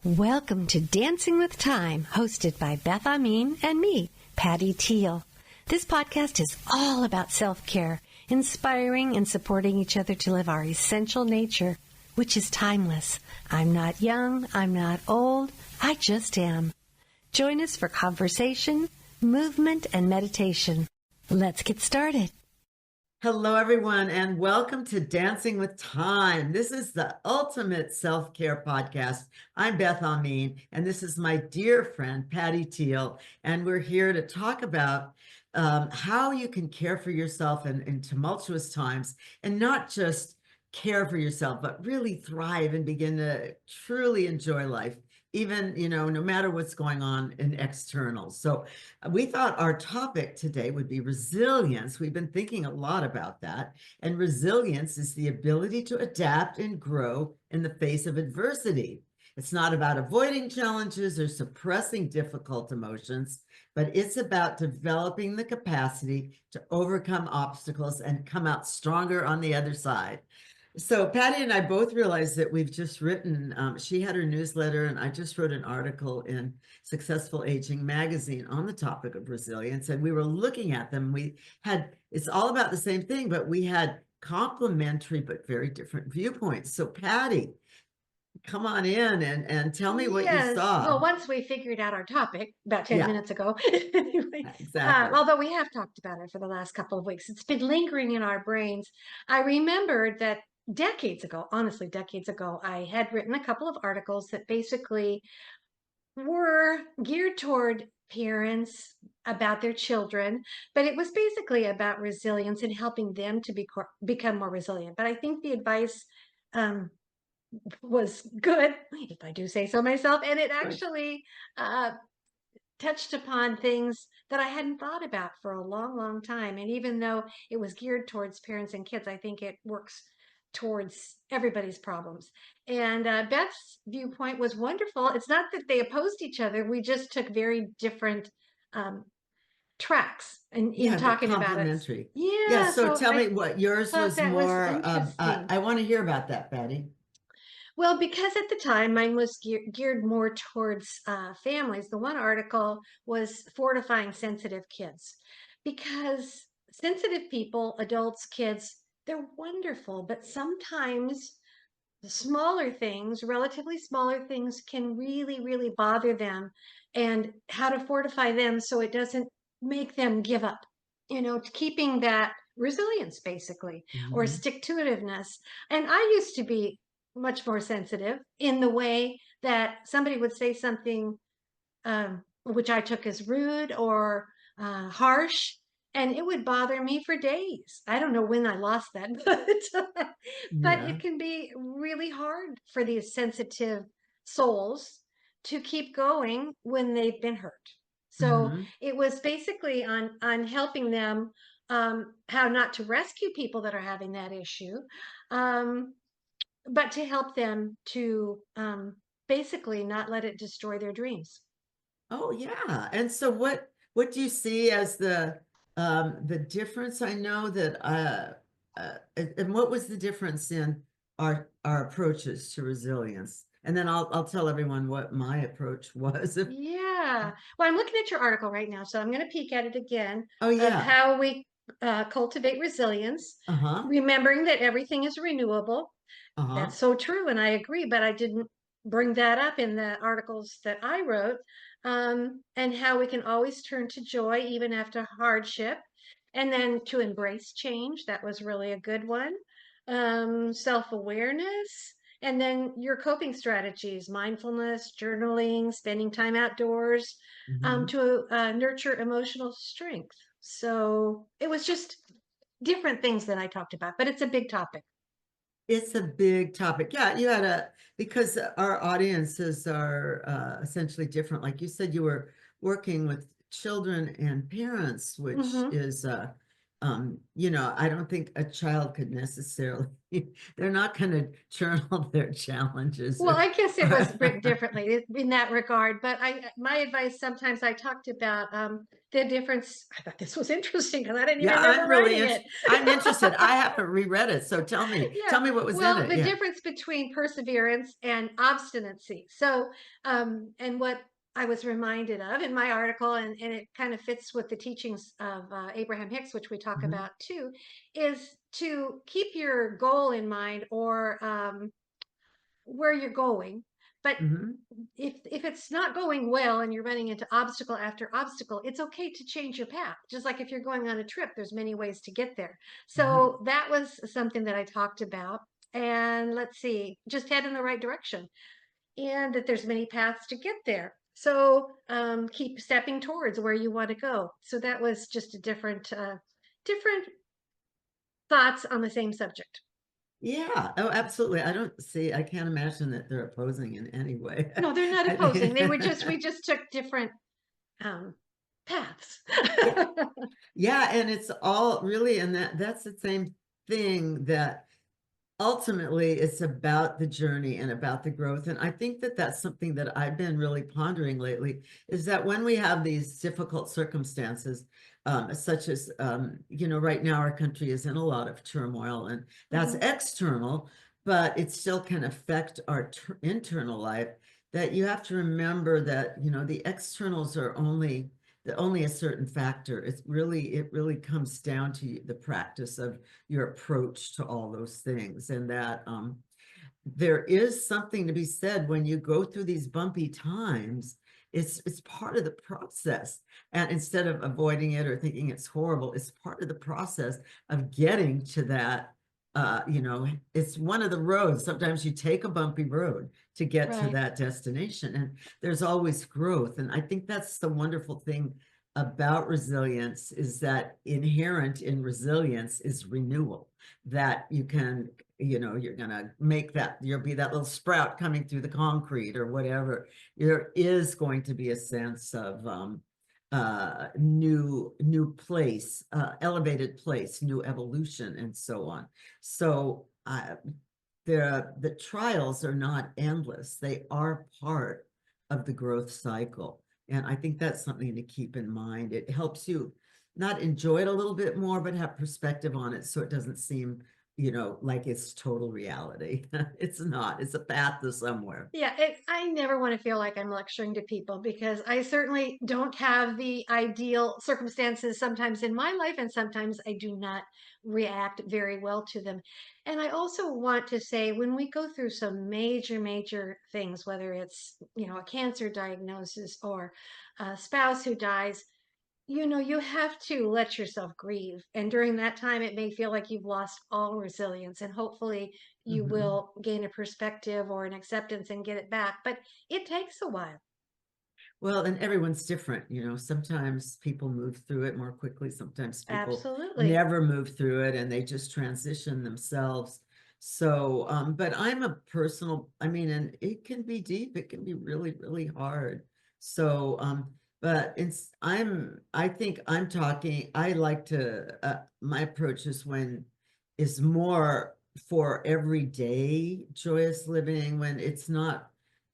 Welcome to Dancing with Time, hosted by Beth and me, Patti Teal. This podcast is all about self-care, inspiring and supporting each other to live our essential nature, which is timeless. I'm not young, I'm not old, I just am. Join us for conversation, movement, and meditation. Let's get started. Hello, everyone, and welcome to Dancing with Time. This is the ultimate self-care podcast. I'm Beth and this is my dear friend, Patti Teal, and we're here to talk about how you can care for yourself in tumultuous times, and not just care for yourself, but really thrive and begin to truly enjoy life, even, no matter what's going on in external. So we thought our topic today would be resilience. We've been thinking a lot about that. And resilience is the ability to adapt and grow in the face of adversity. It's not about avoiding challenges or suppressing difficult emotions, but it's about developing the capacity to overcome obstacles and come out stronger on the other side. So Patti and I both realized that we've just written, she had her newsletter and I just wrote an article in Successful Aging magazine on the topic of resilience. And we were looking at them. It's all about the same thing, but we had complementary but very different viewpoints. So Patti, come on in and tell me what you saw. Well, once we figured out our topic about 10 minutes ago, anyway, exactly. Although we have talked about it for the last couple of weeks, it's been lingering in our brains. I remembered that decades ago, I had written a couple of articles that basically were geared toward parents about their children, but it was basically about resilience and helping them to become more resilient. But I think the advice was good, if I do say so myself, and it actually touched upon things that I hadn't thought about for a long time. And even though it was geared towards parents and kids, I think it works towards everybody's problems. And Beth's viewpoint was wonderful. It's not that they opposed each other. We just took very different tracks in talking about it. Yeah. So tell me what yours was more. I want to hear about that, Patti. Well, because at the time mine was geared more towards families. The one article was fortifying sensitive kids, because sensitive people, adults, kids, they're wonderful, but sometimes the smaller things, relatively smaller things, can really bother them, and how to fortify them so it doesn't make them give up, keeping that resilience basically, or stick-to-itiveness. And I used to be much more sensitive in the way that somebody would say something which I took as rude or harsh, and it would bother me for days. I don't know when I lost that, but it can be really hard for these sensitive souls to keep going when they've been hurt. So it was basically on helping them how not to rescue people that are having that issue, but to help them to basically not let it destroy their dreams. Oh yeah. And so what do you see as the difference? I know that and what was the difference in our approaches to resilience? And then I'll tell everyone what my approach was. Yeah. Well, I'm looking at your article right now, so I'm going to peek at it again. Oh yeah. Of how we cultivate resilience, remembering that everything is renewable. That's so true, and I agree, but I didn't bring that up in the articles that I wrote. And how we can always turn to joy even after hardship, and then to embrace change. That was really a good one. Self-awareness, and then your coping strategies, mindfulness, journaling, spending time outdoors, to nurture emotional strength. So it was just different things that I talked about, but it's a big topic. It's a big topic. Yeah, because our audiences are essentially different. Like you said, you were working with children and parents, which is, I don't think a child could necessarily, they're not going to journal their challenges. Well, I guess it was written differently in that regard, but my advice, sometimes I talked about the difference, I thought this was interesting because I didn't Yeah, even remember writing it. I'm interested. I haven't reread it, so tell Yeah. me what was in Well, it. the Yeah. difference between perseverance and obstinacy. So, and what I was reminded of in my article, and it kind of fits with the teachings of Abraham Hicks, which we talk Mhm. about too, is to keep your goal in mind, or where you're going. But Mhm. if it's not going well and you're running into obstacle after obstacle, it's okay to change your path. Just like if you're going on a trip, there's many ways to get there. Mhm. So that was something that I talked about. And let's see, just head in the right direction, and that there's many paths to get there. So keep stepping towards where you want to go. So that was just a different thoughts on the same subject. Yeah. Oh, absolutely. I can't imagine that they're opposing in any way. No, they're not I opposing. think We just took different um, paths. yeah. Yeah, and it's all really, and that's the same thing, that ultimately it's about the journey and about the growth. And I think that that's something that I've been really pondering lately, is that when we have these difficult circumstances, such as, right now our country is in a lot of turmoil, and that's Mhm. external, but it still can affect our internal life, that you have to remember that, the externals are only a certain factor. It really comes down to the practice of your approach to all those things, and that there is something to be said when you go through these bumpy times. It's part of the process, and instead of avoiding it or thinking it's horrible, it's part of the process of getting to that. It's one of the roads. Sometimes you take a bumpy road to get to Right. that destination, and there's always growth. And I think that's the wonderful thing about resilience, is that inherent in resilience is renewal, that you can, you're going to make that, you'll be that little sprout coming through the concrete or whatever. There is going to be a sense of new place, elevated place, new evolution, and so on. So the trials are not endless. They are part of the growth cycle. And I think that's something to keep in mind. It helps you not enjoy it a little bit more, but have perspective on it, so it doesn't seem, like it's total reality. It's not. It's a path to somewhere. Yeah, I never want to feel like I'm lecturing to people, because I certainly don't have the ideal circumstances sometimes in my life, and sometimes I do not react very well to them. And I also want to say, when we go through some major things, whether it's, a cancer diagnosis or a spouse who dies, you have to let yourself grieve. And during that time, it may feel like you've lost all resilience, and hopefully you Mhm. will gain a perspective or an acceptance and get it back. But it takes a while. Well, and everyone's different, sometimes people move through it more quickly. Sometimes people Absolutely. never move through it and they just transition themselves. So, but I'm a personal, and it can be deep. It can be really, really hard. So, but I think I'm talking, I like to, my approach is more for everyday joyous living, when it's not,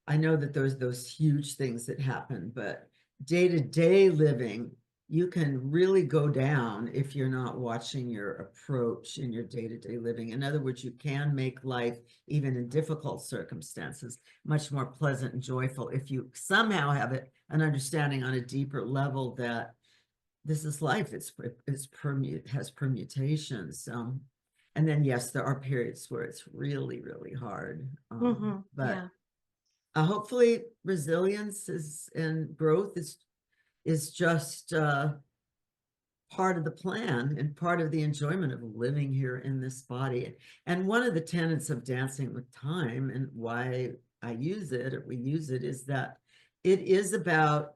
I know that there's those huge things that happen, but day-to-day living, you can really go down if you're not watching your approach in your day-to-day living. In other words, you can make life, even in difficult circumstances, much more pleasant and joyful if you somehow have an understanding on a deeper level that this is life. Has permutations. And then yes, there are periods where it's really, really hard. But Yeah. hopefully resilience and growth is just part of the plan and part of the enjoyment of living here in this body. And one of the tenets of Dancing with Time, and why I use it, or we use it, is that it is about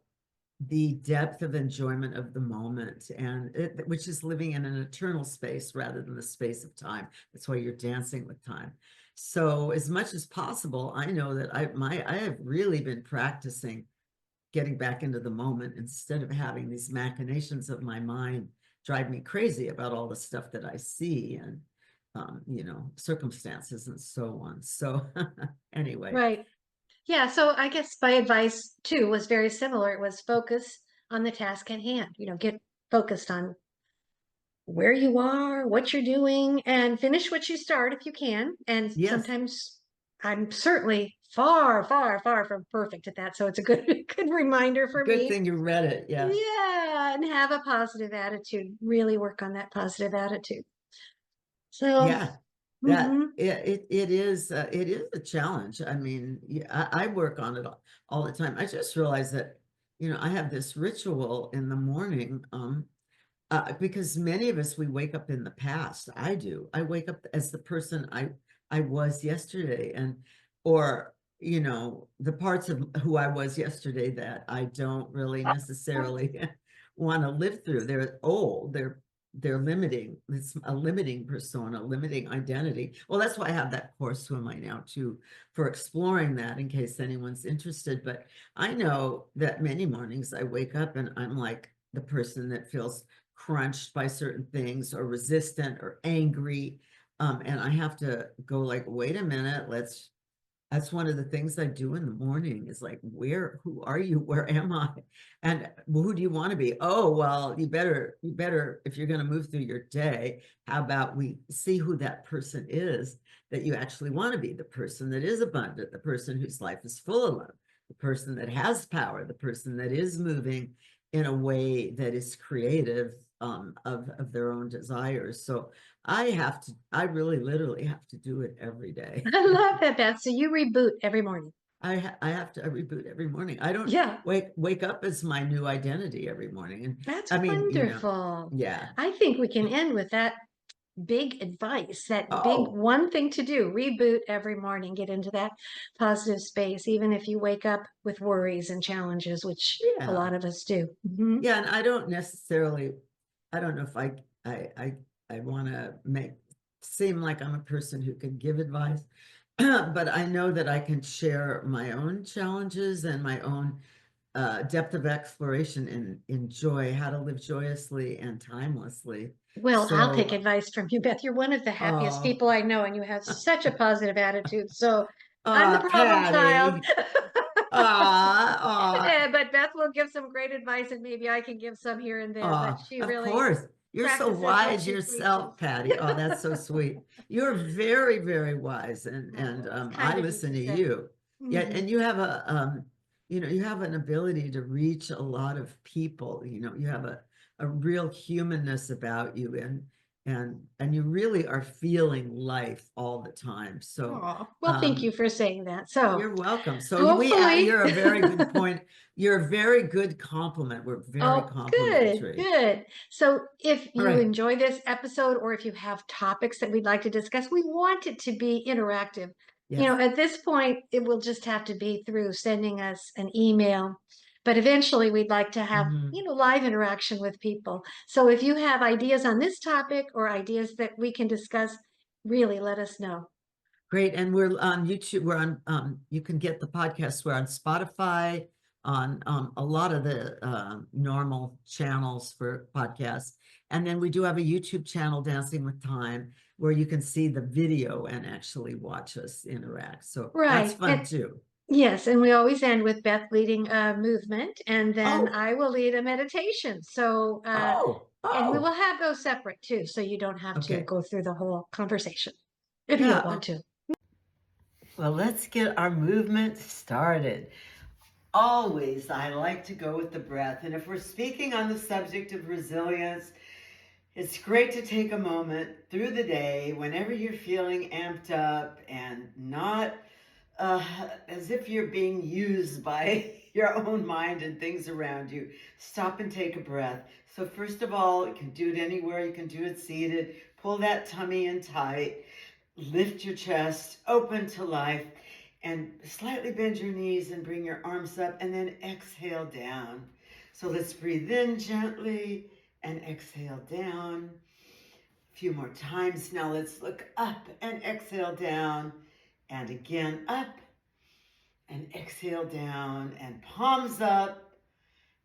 the depth of enjoyment of the moment, and which is living in an eternal space rather than the space of time. That's why you're dancing with time. So as much as possible, I know that I have really been practicing getting back into the moment, instead of having these machinations of my mind drive me crazy about all the stuff that I see, and circumstances and so on. So anyway. Right. Yeah. So I guess my advice too was very similar. It was focus on the task at hand. Get focused on where you are, what you're doing, and finish what you start if you can. And Yes. sometimes I'm certainly far, far, far from perfect at that. So it's a good, good reminder for Good me. thing you read it. Yeah. Yeah, and have a positive attitude. Really work on that positive attitude. So, Yeah. That mhm. it is a challenge. I mean, I work on it all the time. I just realized that, I have this ritual in the morning, because many of us, we wake up in the past. I do. I wake up as the person I was yesterday, or the parts of who I was yesterday that I don't really necessarily want to live through. They're old. They're limiting. It's a limiting persona, limiting identity. Well, that's why I have that course. Who am I now too, for exploring that, in case anyone's interested. But I know that many mornings I wake up and I'm like the person that feels crunched by certain things, or resistant, or angry. And I have to go like, wait a minute, that's one of the things I do in the morning, is like, who are you? Where am I? And who do you want to be? Oh, well, you better, if you're going to move through your day, how about we see who that person is that you actually want to be? The person that is abundant, the person whose life is full of love, the person that has power, the person that is moving in a way that is creative, of their own desires. So I really literally have to do it every day. I love that, Beth. So you reboot every morning. I have to reboot every morning. I don't Yeah, wake up as my new identity every morning. And that's I mean, wonderful. yeah. I think we can end with that big advice, that big Oh, one thing to do: reboot every morning, get into that positive space, even if you wake up with worries and challenges, which a yeah. lot of us do. Mhm. Yeah, and I don't know if I I want to make seem like I'm a person who can give advice, but I know that I can share my own challenges and my own depth of exploration, and enjoy how to live joyously and timelessly. Well, I'll take So, advice from you, Beth. You're one of the happiest oh, people I know, and you have such a positive attitude. So I'm the problem child. Patty, ah, But Beth will give some great advice, and maybe I can give some here and there. But she of really course. You're so practices what wise she yourself, preaches. Patty. Oh, that's so sweet. You're very, very wise, and Oh, it's I kind of you to listen to say. you. Yeah, Mhm. and you have you have an ability to reach a lot of people. You have a real humanness about you, and you really are feeling life all the time. So, Aw. Well, thank you um, for saying that. So you're welcome. So hopefully, you're a very good point. You're a very good compliment. We're very oh, good, complimentary. good. So if All you right. enjoy this episode, or if you have topics that we'd like to discuss, we want it to be interactive. Yes. At this point, it will just have to be through sending us an email. But eventually, we'd like to have, Mhm. live interaction with people. So if you have ideas on this topic, or ideas that we can discuss, really let us know. Great. And we're on YouTube. We're on, you can get the podcast. We're on Spotify, on a lot of the normal channels for podcasts. And then we do have a YouTube channel, Dancing with Time, where you can see the video and actually watch us interact. So that's Right. fun too. Yes, and we always end with Beth leading a movement, and then Oh, I will lead a meditation. So, and we will oh. have those separate too, so you don't have to Okay. go through the whole conversation if you don't Yeah. want to. Well, let's get our movement started. Always, I like to go with the breath. And if we're speaking on the subject of resilience, it's great to take a moment through the day whenever you're feeling amped up and not as if you're being used by your own mind and things around you. Stop and take a breath. So, first of all, you can do it anywhere. You can do it seated. Pull that tummy in tight. Lift your chest, open to life, and slightly bend your knees and bring your arms up, and then exhale down. So let's breathe in gently and exhale down. A few more times. Now let's look up and exhale down, and again up and exhale down, and palms up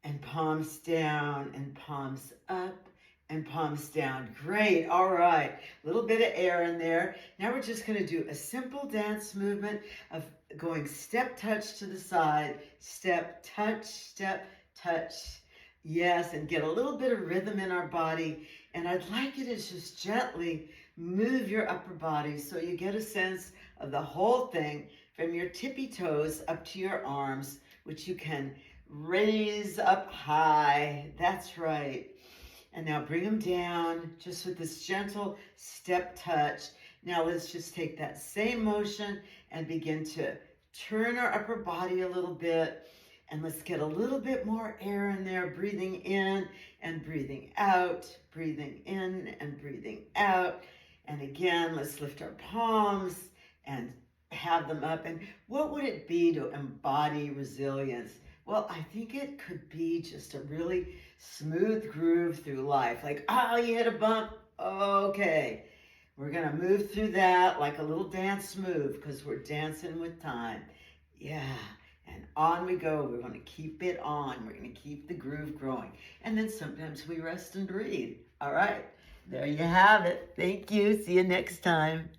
and palms down and palms up and palms down. Great. All right. A little bit of air in there. Now we're just going to do a simple dance movement of going step, touch to the side, step, touch, Yes, and get a little bit of rhythm in our body. And I'd like you to just gently move your upper body so you get a sense of the whole thing from your tippy toes up to your arms, which you can raise up high. That's right. And now bring them down just with this gentle step touch. Now let's just take that same motion and begin to turn our upper body a little bit. And let's get a little bit more air in there, breathing in and breathing out, breathing in and breathing out. And again, let's lift our palms and have them up. And what would it be to embody resilience? Well, I think it could be just a really smooth groove through life. Like, oh, you hit a bump. Okay. We're going to move through that like a little dance move because we're dancing with time. Yeah. And on we go. We're going to keep it on. We're going to keep the groove growing. And then sometimes we rest and breathe. All right. There you have it. Thank you. See you next time.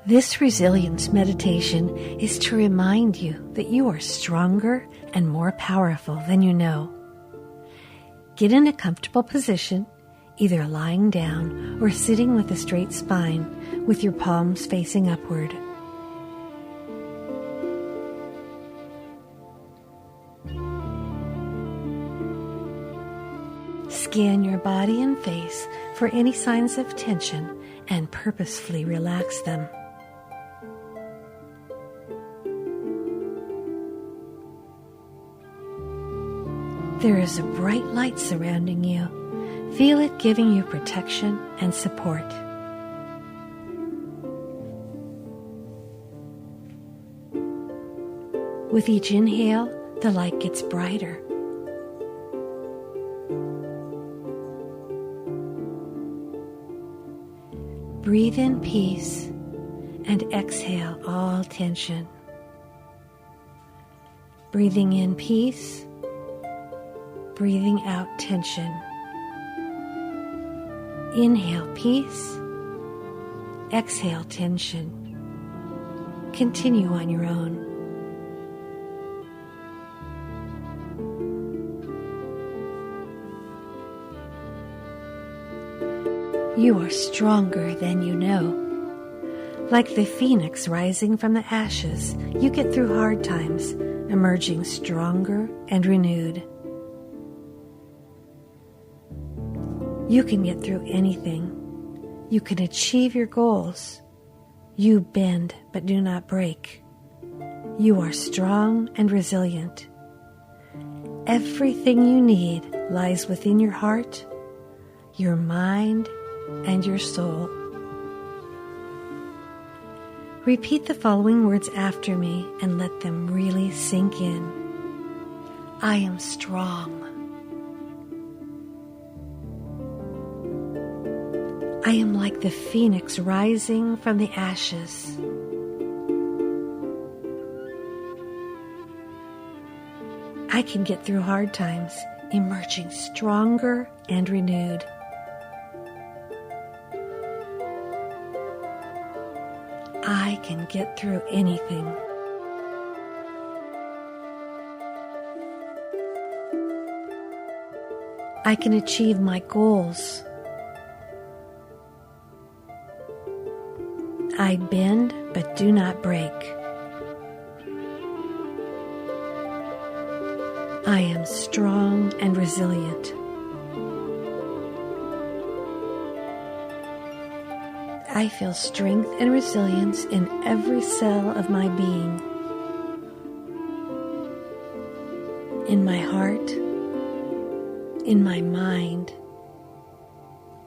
This resilience meditation is to remind you that you are stronger and more powerful than you know. Get in a comfortable position, either lying down or sitting with a straight spine with your palms facing upward. Scan your body and face for any signs of tension and purposefully relax them. There is a bright light surrounding you. Feel it giving you protection and support. With each inhale, the light gets brighter. Breathe in peace and exhale all tension. Breathing in peace, breathing out tension. Inhale peace, exhale tension. Continue on your own. You are stronger than you know. Like the phoenix rising from the ashes, you get through hard times, emerging stronger and renewed. You can get through anything. You can achieve your goals. You bend but do not break. You are strong and resilient. Everything you need lies within your heart, your mind, and your soul. Repeat the following words after me and let them really sink in. I am strong. I am like the phoenix rising from the ashes. I can get through hard times, emerging stronger and renewed. I can get through anything. I can achieve my goals. I bend but do not break. I am strong and resilient. I feel strength and resilience in every cell of my being. In my heart, in my mind,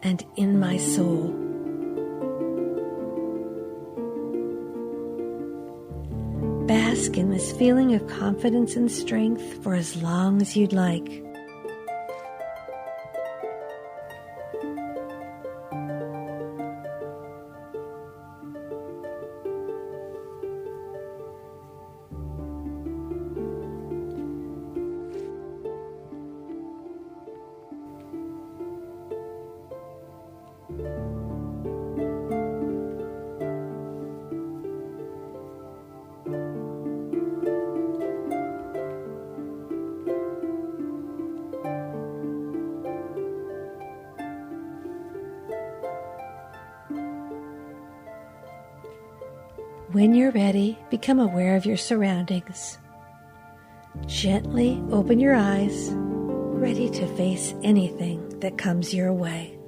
and in my soul. Bask in this feeling of confidence and strength for as long as you'd like. When you're ready, become aware of your surroundings. Gently open your eyes, ready to face anything that comes your way.